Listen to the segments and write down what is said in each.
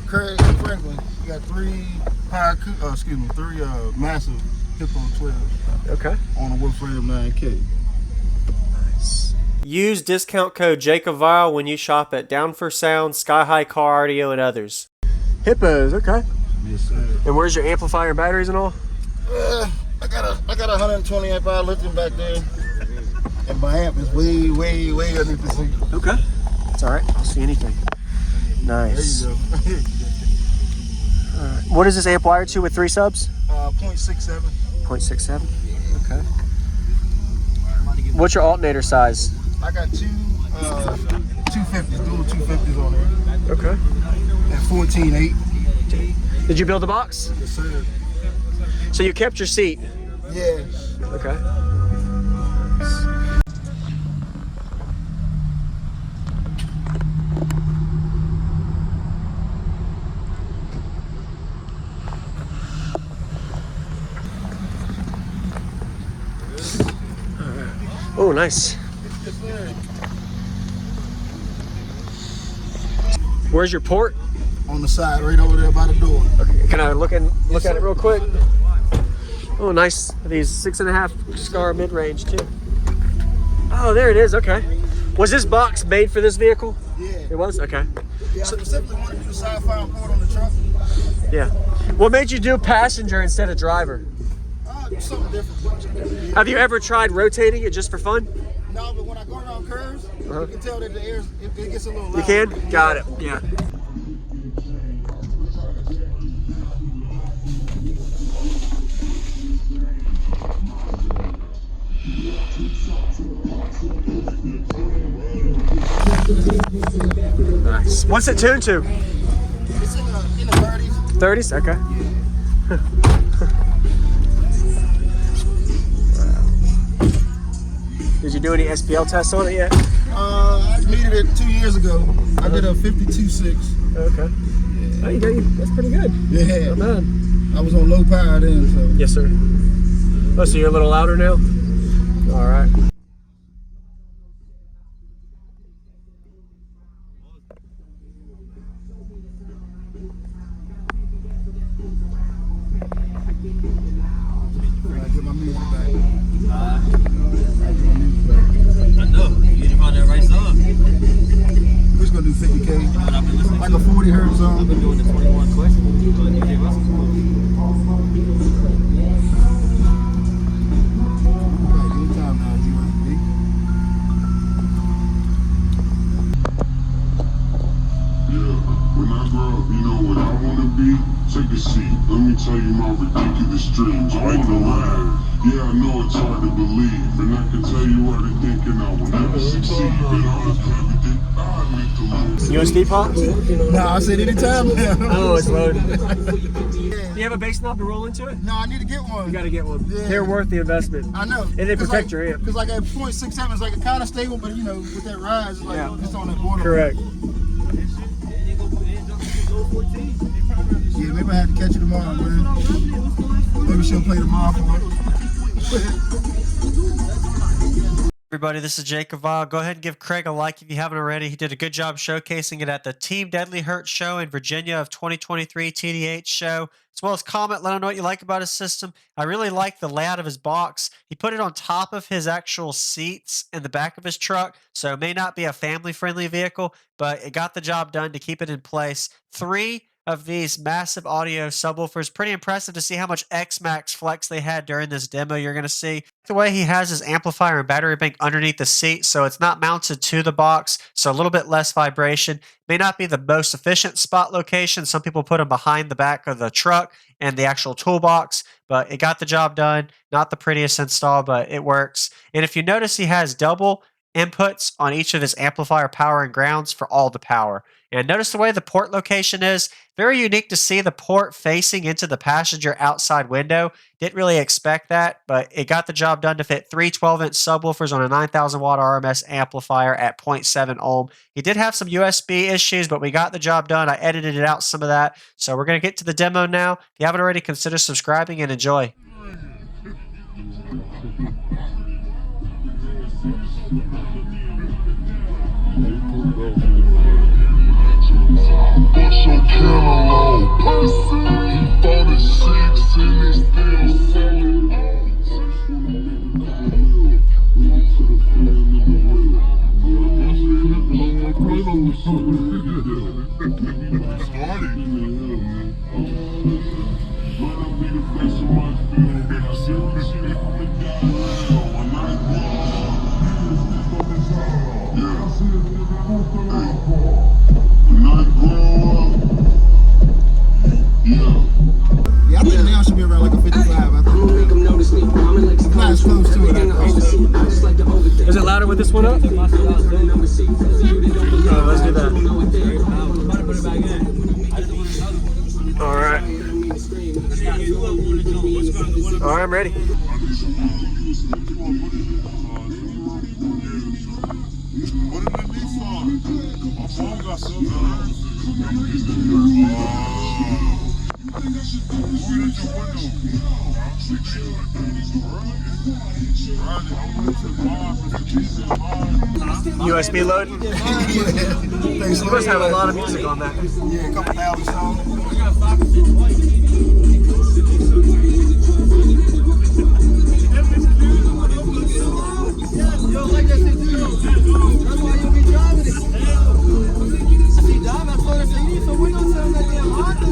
Craig Franklin. You got three massive Hippo 12. Okay. On a Wolfram 9K. Nice. Use discount code JACOBVILE when you shop at Down for Sound, Sky High Car Audio, and others. Hippos, okay. Yes, sir. And where's your amplifier and batteries and all? I got a 120 amp hour lithium back there. And my amp is way underneath the seat. Okay. It's alright. I'll see anything. Nice. There you go. What is this amp wired to with 3 subs? 0.67. 0.67. Okay. What's your alternator size? I got two 250s, dual 250s on there. Okay. At 14.8. Did you build the box? Yes, sir. So you kept your seat? Yeah. Okay. Oh, nice. Where's your port? On the side, right over there by the door. Okay, can I look at it real quick? Oh, nice. These 6.5 scar mid-range too. Oh, there it is. Okay. Was this box made for this vehicle? Yeah. It was? Okay. Yeah, I specifically wanted to do a side-file port on the truck. Yeah. What made you do passenger instead of driver? Something different. Yeah. Have you ever tried rotating it just for fun? No, but when I go around curves, you can tell that the air it gets a little loud. You can? Got it. Yeah. Nice. What's it tuned to? It's in the 30s. 30s? Okay. Did you do any SPL tests on it yet? I needed it 2 years ago. I did a 52.6. Okay. Oh, that's pretty good. Yeah. Not bad. I was on low power then, so. Yes, sir. Oh, so you're a little louder now? All right. Get my music back. I know. You didn't find that right song. We're just gonna do 50K. Like a 40 hertz song. I've been doing the 21 questions. You gave us Anytime now, if you want to be. Yeah, when I grow up, you know what I wanna be? Take a seat, let me tell you my ridiculous dreams. I wanna ride. Yeah, I know it's hard to believe, and I can tell you what I'm thinking I will never succeed. But honestly, everything I make to lose. USB pops? No, I said anytime now. Oh, it's loaded. Do you have a bass knob to roll into it? No, I need to get one. You gotta get one. Yeah. They're worth the investment. I know. And they protect your amp. Because like at 0.67, it's like kind of stable, but you know, with that rise, it's like it's on that border. Correct. Yeah, maybe I have to catch you tomorrow, man. Maybe she'll play tomorrow for it. Everybody, this is Jacob Vile. Go ahead and give Craig a like if you haven't already. He did a good job showcasing it at the Team Deadly Hurt show in Virginia of 2023 TDH show, as well as comment, let him know what you like about his system. I really like the layout of his box. He put it on top of his actual seats in the back of his truck, so it may not be a family-friendly vehicle, but it got the job done to keep it in place. 3 of these massive audio subwoofers. Pretty impressive to see how much X-Max flex they had during this demo you're going to see. The way he has his amplifier and battery bank underneath the seat, so it's not mounted to the box, so a little bit less vibration. May not be the most efficient spot location. Some people put them behind the back of the truck and the actual toolbox, but it got the job done. Not the prettiest install, but it works. And if you notice, he has double inputs on each of his amplifier power and grounds for all the power. And notice the way the port location is. Very unique to see the port facing into the passenger outside window. Didn't really expect that, but it got the job done to fit 3 12-inch subwoofers on a 9,000 watt RMS amplifier at 0.7 ohm. He did have some USB issues, but we got the job done. I edited it out some of that. So we're going to get to the demo now. If you haven't already, consider subscribing and enjoy. What's so killer? Yeah, I think now should be around like a 55. I think not as close to it. Is it louder with this one up? Let's do that. All right. All right, I'm ready. USB loading? You must have a lot of music on that. Yeah, a couple thousand songs. You don't like that shit, do you? That's why you'll be driving it. I see Dom, I told her, so you need some windows on that damn Honda.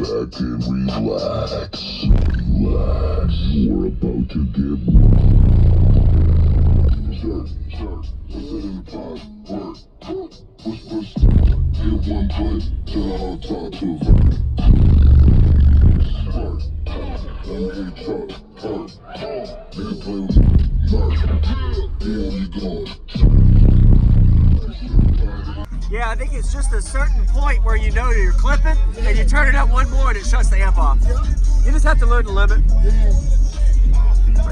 back and relax. Relax. We're about to get Start. Put it in the pot. Work. Push. Hit one button. Turn on top to vert. Spark. Lemonade truck. Hurt. Nigga play with Mark. Here we go. Yeah, I think it's just a certain point where you know you're clipping, and you turn it up one more and it shuts the amp off. You just have to learn the limit.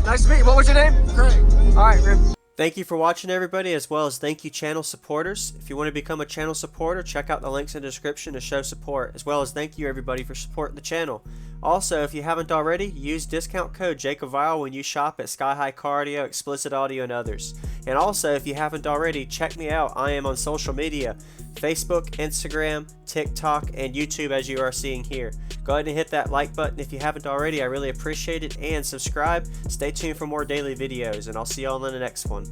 Nice to meet you. What was your name? Craig. All right, Rip. Thank you for watching, everybody, as well as thank you, channel supporters. If you want to become a channel supporter, check out the links in the description to show support, as well as thank you, everybody, for supporting the channel. Also, if you haven't already, use discount code JACOVILE when you shop at Sky High Cardio, Explicit Audio, and others. And also, if you haven't already, check me out. I am on social media, Facebook, Instagram, TikTok, and YouTube, as you are seeing here. Go ahead and hit that like button if you haven't already. I really appreciate it. And subscribe. Stay tuned for more daily videos, and I'll see y'all in the next one.